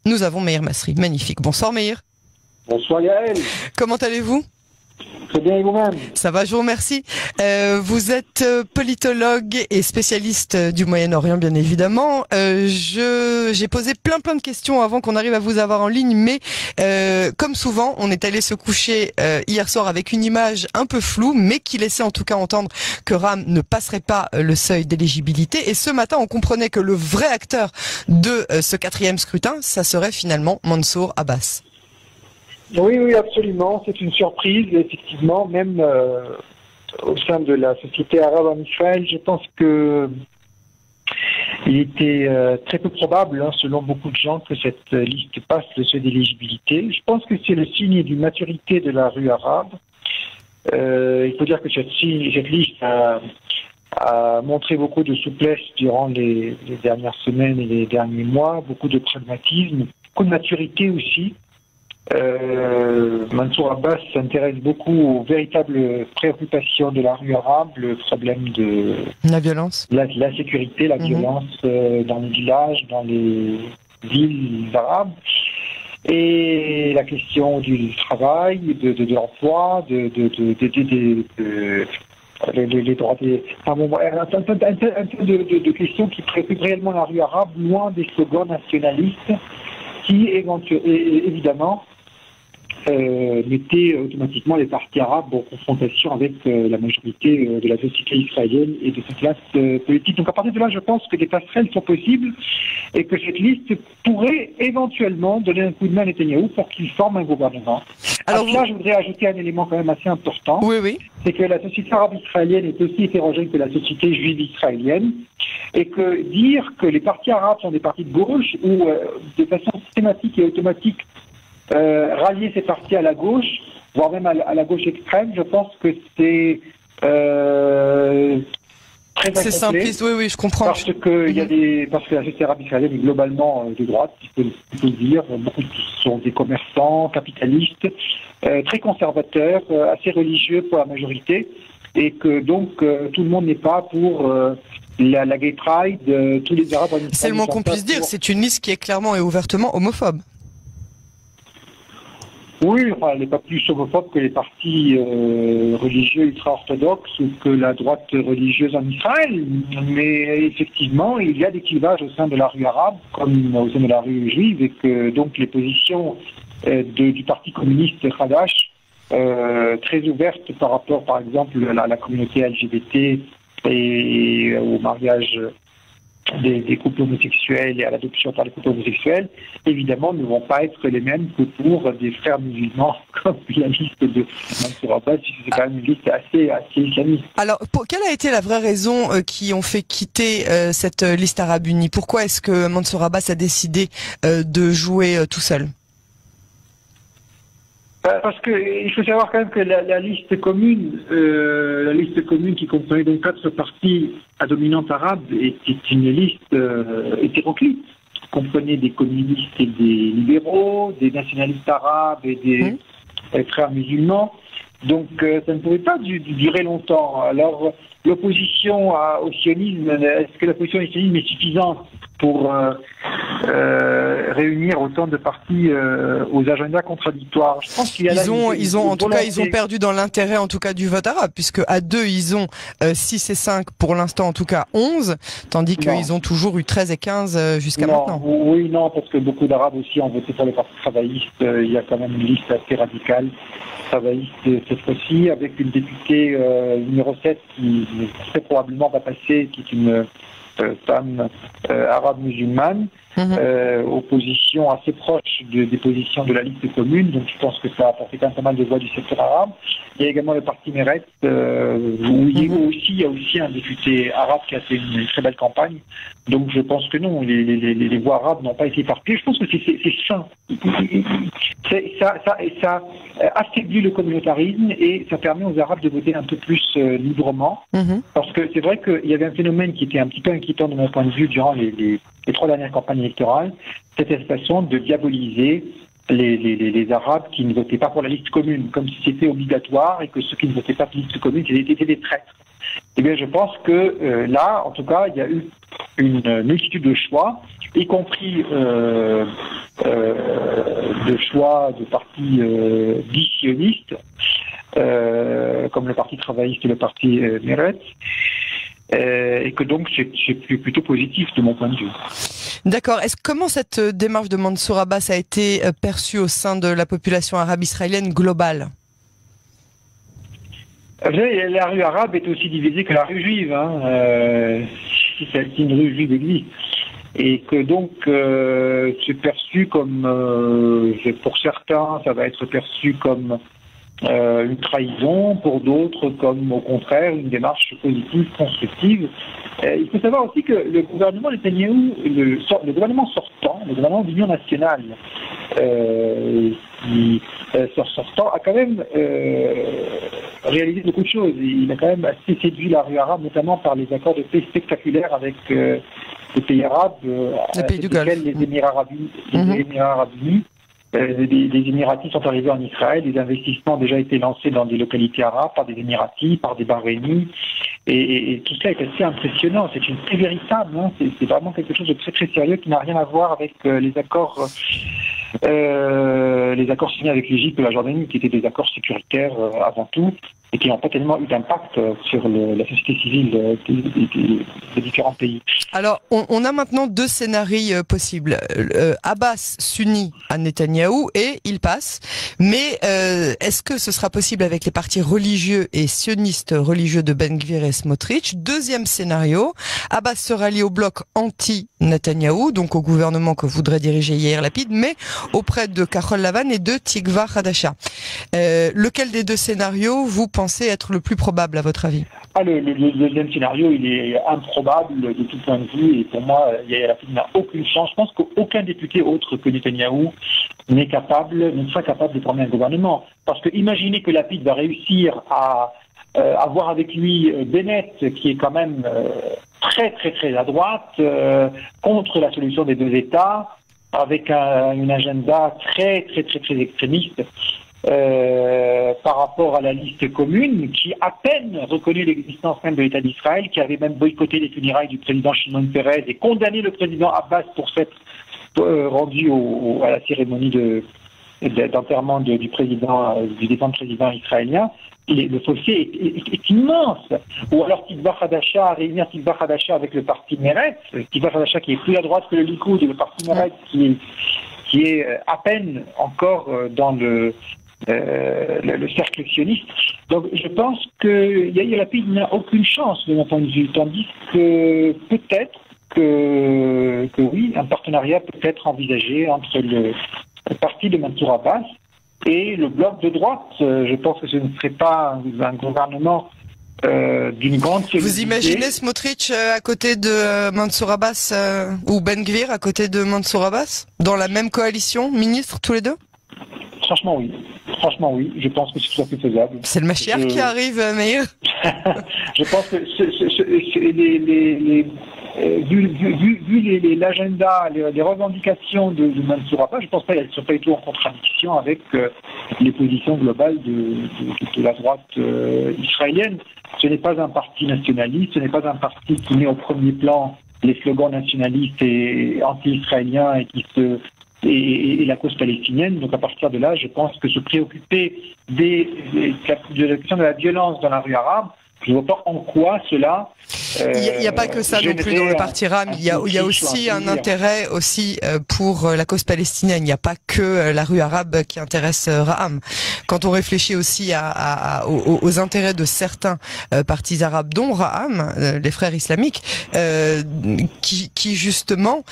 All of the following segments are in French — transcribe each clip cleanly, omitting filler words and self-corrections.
nous avons Meir Masri. Magnifique. Bonsoir Meir. Bonsoir Yael. Comment allez-vous? Très bien, et vous-même? Ça va, je vous remercie. Vous êtes politologue et spécialiste du Moyen-Orient, bien évidemment. J'ai posé plein de questions avant qu'on arrive à vous avoir en ligne, mais comme souvent, on est allé se coucher hier soir avec une image un peu floue, mais qui laissait en tout cas entendre que Ram ne passerait pas le seuil d'éligibilité. Et ce matin, on comprenait que le vrai acteur de ce 4e scrutin, ça serait finalement Mansour Abbas. Oui, absolument. C'est une surprise, effectivement, même au sein de la société arabe en Israël. Je pense que il était très peu probable, selon beaucoup de gens, que cette liste passe le seuil d'éligibilité. Je pense que c'est le signe d'une maturité de la rue arabe. Il faut dire que cette liste a montré beaucoup de souplesse durant les dernières semaines et les derniers mois, beaucoup de pragmatisme, beaucoup de maturité aussi. Mansour Abbas s'intéresse beaucoup aux véritables préoccupations de la rue arabe, le problème de la violence, la sécurité, la violence dans les villages, dans les villes arabes, et la question du travail, de l'emploi, les droits des... un peu de questions qui préoccupent réellement la rue arabe, loin des slogans nationalistes qui, évidemment, mettaient automatiquement les partis arabes en confrontation avec la majorité de la société israélienne et de sa classe politique. Donc à partir de là, je pense que des passerelles sont possibles et que cette liste pourrait éventuellement donner un coup de main à Netanyahou pour qu'il forme un gouvernement. Alors là, je voudrais ajouter un élément quand même assez important. Oui. C'est que la société arabe israélienne est aussi hétérogène que la société juive israélienne, et que dire que les partis arabes sont des partis de gauche ou de façon systématique et automatique rallier ces partis à la gauche, voire même à la gauche extrême, je pense que c'est très incomplet. C'est simpliste, oui, je comprends. Parce que parce que la société arabe israélienne est globalement de droite, il faut le dire. Beaucoup sont des commerçants, capitalistes, très conservateurs, assez religieux pour la majorité, et que donc tout le monde n'est pas pour la gay pride, tous les arabes en Israël. C'est le moins qu'on puisse dire. C'est une liste qui est clairement et ouvertement homophobe. Oui, elle n'est pas plus homophobe que les partis religieux ultra-orthodoxes ou que la droite religieuse en Israël. Mais effectivement, il y a des clivages au sein de la rue arabe, comme au sein de la rue juive, et que donc les positions du parti communiste Hadash, très ouvertes par rapport, par exemple, à la communauté LGBT et au mariage des couples homosexuels et à l'adoption par les couples homosexuels, évidemment, ne vont pas être les mêmes que pour des frères musulmans, comme la liste de Mansour Abbas, c'est quand même une liste assez islamiste. Alors, quelle a été la vraie raison qui ont fait quitter cette liste arabe unie? Pourquoi est-ce que Mansour Abbas a décidé de jouer tout seul? Parce qu'il faut savoir quand même que la liste commune qui comprenait donc 4 partis à dominante arabe était une liste hétéroclite, qui comprenait des communistes et des libéraux, des nationalistes arabes et des frères musulmans. Donc ça ne pouvait pas durer longtemps. Alors l'opposition au sionisme, est-ce que l'opposition au sionisme est suffisante pour réunir autant de partis aux agendas contradictoires? Je pense qu'il y a ils ont perdu dans l'intérêt en tout cas du vote arabe, puisque à 2 ils ont 6 et 5 pour l'instant, en tout cas 11, tandis qu'ils ont toujours eu 13 et 15 jusqu'à maintenant. Oui, non, parce que beaucoup d'Arabes aussi ont voté pour le parti travailliste. Il y a quand même une liste assez radicale travailliste cette fois-ci, avec une députée numéro 7 qui très probablement va passer, qui est une femme arabe musulmane, opposition assez proche des positions de la liste commune, donc je pense que ça a apporté quand même pas mal de voix du secteur arabe. Il y a également le parti Meretz, où il y a aussi un député arabe qui a fait une très belle campagne, donc je pense que non, les voix arabes n'ont pas été éparpillées. Je pense que c'est sain. Ça affaiblit le communautarisme et ça permet aux Arabes de voter un peu plus librement, parce que c'est vrai qu'il y avait un phénomène qui était un petit peu inquiétant de mon point de vue durant les 3 dernières campagnes électorales, c'était cette façon de diaboliser les Arabes qui ne votaient pas pour la liste commune, comme si c'était obligatoire et que ceux qui ne votaient pas pour la liste commune étaient des traîtres. Eh bien, je pense que là, en tout cas, il y a eu une multitude de choix, y compris de choix de partis dits sionistes, comme le Parti travailliste et le Parti Meretz, et que donc c'est plutôt positif de mon point de vue. D'accord. Comment cette démarche de Mansour Abbas a été perçue au sein de la population arabe israélienne globale? La rue arabe est aussi divisée que la rue juive. C'est une rue juive existe. Et que donc c'est perçu comme, pour certains, ça va être perçu comme une trahison, pour d'autres comme au contraire une démarche positive, constructive. Il faut savoir aussi que le gouvernement Netanyahou, le gouvernement sortant, le gouvernement d'Union nationale sortant a quand même réalisé beaucoup de choses. Il a quand même assez séduit la rue arabe, notamment par les accords de paix spectaculaires avec les pays arabes, les pays du Golfe, les Émirats arabes unis. Les Émiratis sont arrivés en Israël, les investissements ont déjà été lancés dans des localités arabes par des Émiratis, par des Bahreïnis, et tout ça est assez impressionnant. C'est véritable, c'est vraiment quelque chose de très très sérieux qui n'a rien à voir avec les accords signés avec l'Égypte et la Jordanie, qui étaient des accords sécuritaires avant tout, et qui n'ont pas tellement eu d'impact sur la société civile des différents pays. Alors, on a maintenant deux scénarios possibles. Abbas s'unit à Netanyahou et il passe. Mais est-ce que ce sera possible avec les partis religieux et sionistes religieux de Ben Gvir et Smotrich? Deuxième scénario, Abbas se rallie au bloc anti-Netanyahou, donc au gouvernement que voudrait diriger Yair Lapid, mais auprès de Kahol Lavan et de Tikva Hadasha. Lequel des deux scénarios vous pensez être le plus probable à votre avis? Le deuxième scénario, il est improbable de tout point de vue, et pour moi, Yair Lapid n'a aucune chance. Je pense qu'aucun député autre que Netanyahou ne sera capable de former un gouvernement. Parce que imaginez que Lapid va réussir à avoir avec lui Bennett, qui est quand même très très très à droite, contre la solution des deux États, avec un agenda très très très très extrémiste. Par rapport à la liste commune, qui à peine reconnaît l'existence même de l'État d'Israël, qui avait même boycotté les funérailles du président Shimon Peres et condamné le président Abbas pour s'être rendu à la cérémonie d'enterrement du défunt président israélien. Le fossé est immense. Ou alors réunir Tikva Hadasha avec le parti Meretz, Tikva Hadasha qui est plus à droite que le Likoud, et le parti Meretz qui est à peine encore dans le cercle sioniste. Donc je pense que Yair Lapid n'a aucune chance de mon point de vue, tandis que peut-être que oui, un partenariat peut être envisagé entre le parti de Mansour Abbas et le bloc de droite. Je pense que ce ne serait pas un gouvernement d'une grande solidité. Vous imaginez Smotrich à côté de Mansour Abbas ou Ben Gvir à côté de Mansour Abbas dans la même coalition, ministre tous les deux? Franchement oui, je pense que c'est tout à fait faisable. C'est le Mashiach qui arrive, Meir. Je pense que vu l'agenda, les revendications de Mansour Abbas, je pense pas qu'elles ne sont pas du tout en contradiction avec les positions globales de la droite israélienne. Ce n'est pas un parti nationaliste, ce n'est pas un parti qui met au premier plan les slogans nationalistes et anti-israéliens et la cause palestinienne. Donc à partir de là, je pense que se préoccuper de la question de la violence dans la rue arabe, je ne vois pas en quoi cela... Il n'y a pas que ça non plus dans le parti RAM. Il y a aussi un intérêt aussi pour la cause palestinienne. Il n'y a pas que la rue arabe qui intéresse Raham. Quand on réfléchit aussi aux intérêts de certains partis arabes, dont Raham, les frères islamiques, qui justement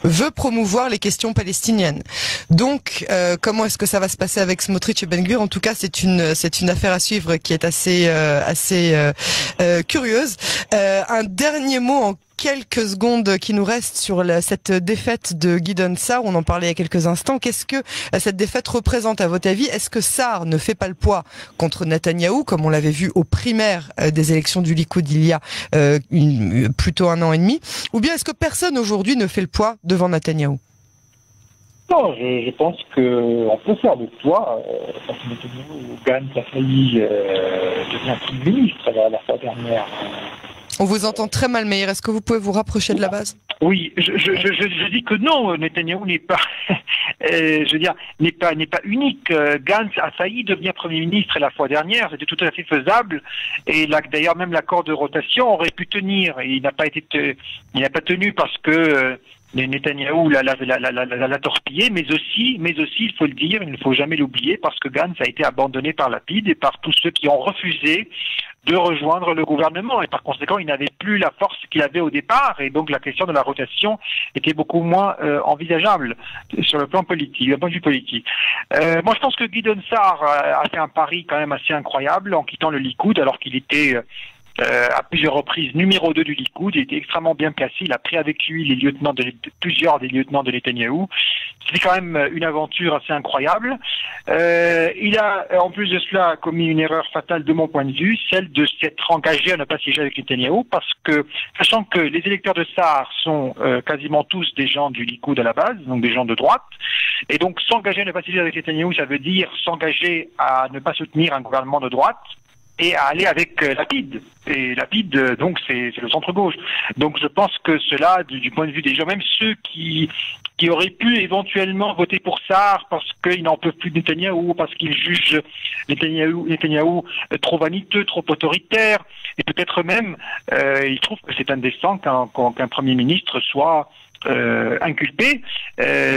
veut promouvoir les questions palestiniennes. Donc, comment est-ce que ça va se passer avec Smotrich et Ben Gvir? En tout cas, c'est une affaire à suivre qui est assez curieuse. Un dernier mot en quelques secondes qui nous restent sur cette défaite de Gideon Sa'ar. On en parlait il y a quelques instants. Qu'est-ce que cette défaite représente à votre avis? Est-ce que Sa'ar ne fait pas le poids contre Netanyahou, comme on l'avait vu aux primaires des élections du Likoud il y a plutôt 1 an et demi? Ou bien est-ce que personne aujourd'hui ne fait le poids devant Netanyahou? Non, je pense qu'on peut faire le poids. Quand Netanyahou gagne, il a failli devenir Premier ministre la fois dernière. On vous entend très mal, Meir. Est-ce que vous pouvez vous rapprocher de la base? Oui, je dis que non, Netanyahou n'est pas je veux dire, n'est pas unique. Gantz a failli devenir Premier ministre la fois dernière, c'était tout à fait faisable, et là, d'ailleurs même l'accord de rotation aurait pu tenir. Il n'a pas tenu parce que Netanyahou l'a torpillé, mais aussi, il faut le dire, il ne faut jamais l'oublier, parce que Gantz a été abandonné par Lapid et par tous ceux qui ont refusé de rejoindre le gouvernement, et par conséquent, il n'avait plus la force qu'il avait au départ, et donc la question de la rotation était beaucoup moins envisageable sur le plan politique, d'un point de vue politique. Moi, je pense que Gideon Sa'ar a fait un pari quand même assez incroyable en quittant le Likoud, alors qu'il était à plusieurs reprises numéro 2 du Likoud. Il était extrêmement bien placé, il a pris avec lui plusieurs des lieutenants de Netanyahou. C'était quand même une aventure assez incroyable. Il a en plus de cela commis une erreur fatale de mon point de vue, celle de s'être engagé à ne pas siéger avec Netanyahou, parce que, sachant que les électeurs de Sa'ar sont quasiment tous des gens du Likoud à la base, donc des gens de droite, et donc s'engager à ne pas siéger avec Netanyahou, ça veut dire s'engager à ne pas soutenir un gouvernement de droite, et à aller avec Lapid. Et Lapid, donc, c'est le centre-gauche. Donc, je pense que cela, du point de vue des gens, même ceux qui auraient pu éventuellement voter pour Sa'ar parce qu'ils n'en peuvent plus de Netanyahou, parce qu'ils jugent Netanyahou trop vaniteux, trop autoritaire, et peut-être même, ils trouvent que c'est indécent qu'un Premier ministre soit inculpé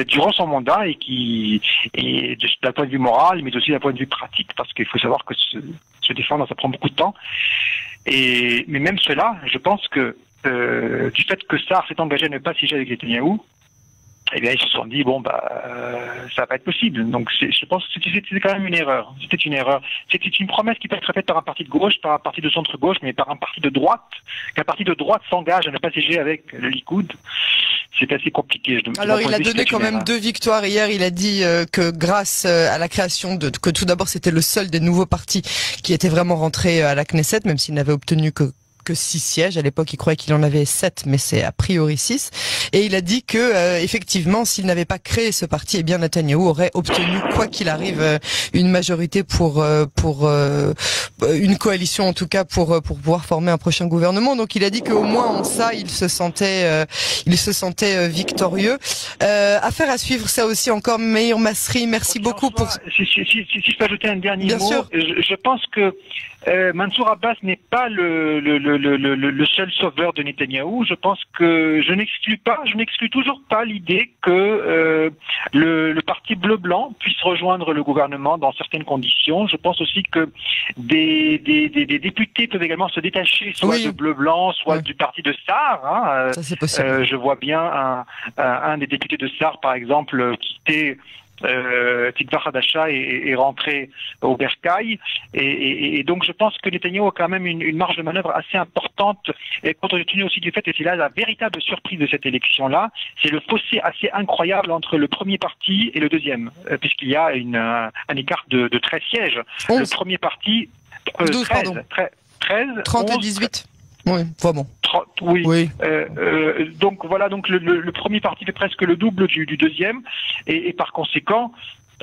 durant son mandat, et d'un point de vue moral, mais aussi d'un point de vue pratique, parce qu'il faut savoir que se défendre, ça prend beaucoup de temps. Mais même cela, je pense que du fait que Sa'ar s'est engagé à ne pas siéger avec Netanyahou, eh bien, ils se sont dit, ça va pas être possible. Donc, je pense que c'était quand même une erreur. C'était une erreur. C'était une promesse qui peut être faite par un parti de gauche, par un parti de centre-gauche, mais par un parti de droite. Qu'un parti de droite s'engage à ne pas siéger avec le Likoud, c'est assez compliqué. Alors, il a donné quand même 2 victoires hier. Il a dit que grâce à la création que tout d'abord, c'était le seul des nouveaux partis qui était vraiment rentré à la Knesset, même s'il n'avait obtenu que 6 sièges. À l'époque, il croyait qu'il en avait 7, mais c'est a priori 6. Et il a dit que, effectivement, s'il n'avait pas créé ce parti, eh bien, Netanyahou aurait obtenu, quoi qu'il arrive, une majorité pour une coalition, en tout cas, pour pouvoir former un prochain gouvernement. Donc, il a dit qu'au moins, en ça, il se sentait victorieux. Affaire à suivre, ça aussi encore. Meir Masri, merci beaucoup pour... Si je peux ajouter un dernier Bien mot, sûr. Je pense que Mansour Abbas n'est pas le seul sauveur de Netanyahou. Je pense que je n'exclus toujours pas l'idée que le parti bleu-blanc puisse rejoindre le gouvernement dans certaines conditions. Je pense aussi que des députés peuvent également se détacher soit de bleu-blanc, soit du parti de Sa'ar. Ça, c'est possible. Je vois bien un des députés de Sa'ar, par exemple, quitter Tikva Hadasha est rentré au Bercail, et donc je pense que Netanyahou a quand même une marge de manœuvre assez importante, et compte tenu aussi du fait, et c'est là la véritable surprise de cette élection-là, c'est le fossé assez incroyable entre le premier parti et le deuxième, puisqu'il y a un écart de 13 sièges. 11. Le premier parti 12, 13, pardon. 13, 30 et 18. Oui, bon. Oui. Donc voilà, donc le premier parti fait presque le double du deuxième, et par conséquent,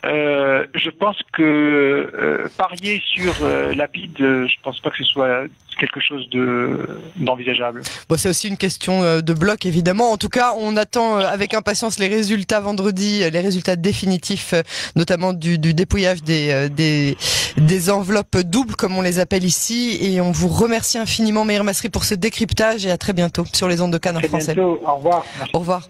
je pense que parier sur Lapid, je pense pas que ce soit quelque chose d'envisageable. Bon, c'est aussi une question de bloc, évidemment. En tout cas, on attend avec impatience les résultats vendredi, les résultats définitifs, notamment du dépouillage des enveloppes doubles, comme on les appelle ici. Et on vous remercie infiniment, Meir Masri, pour ce décryptage, et à très bientôt sur les ondes de Cannes en français. Bientôt. Au revoir. Merci. Au revoir.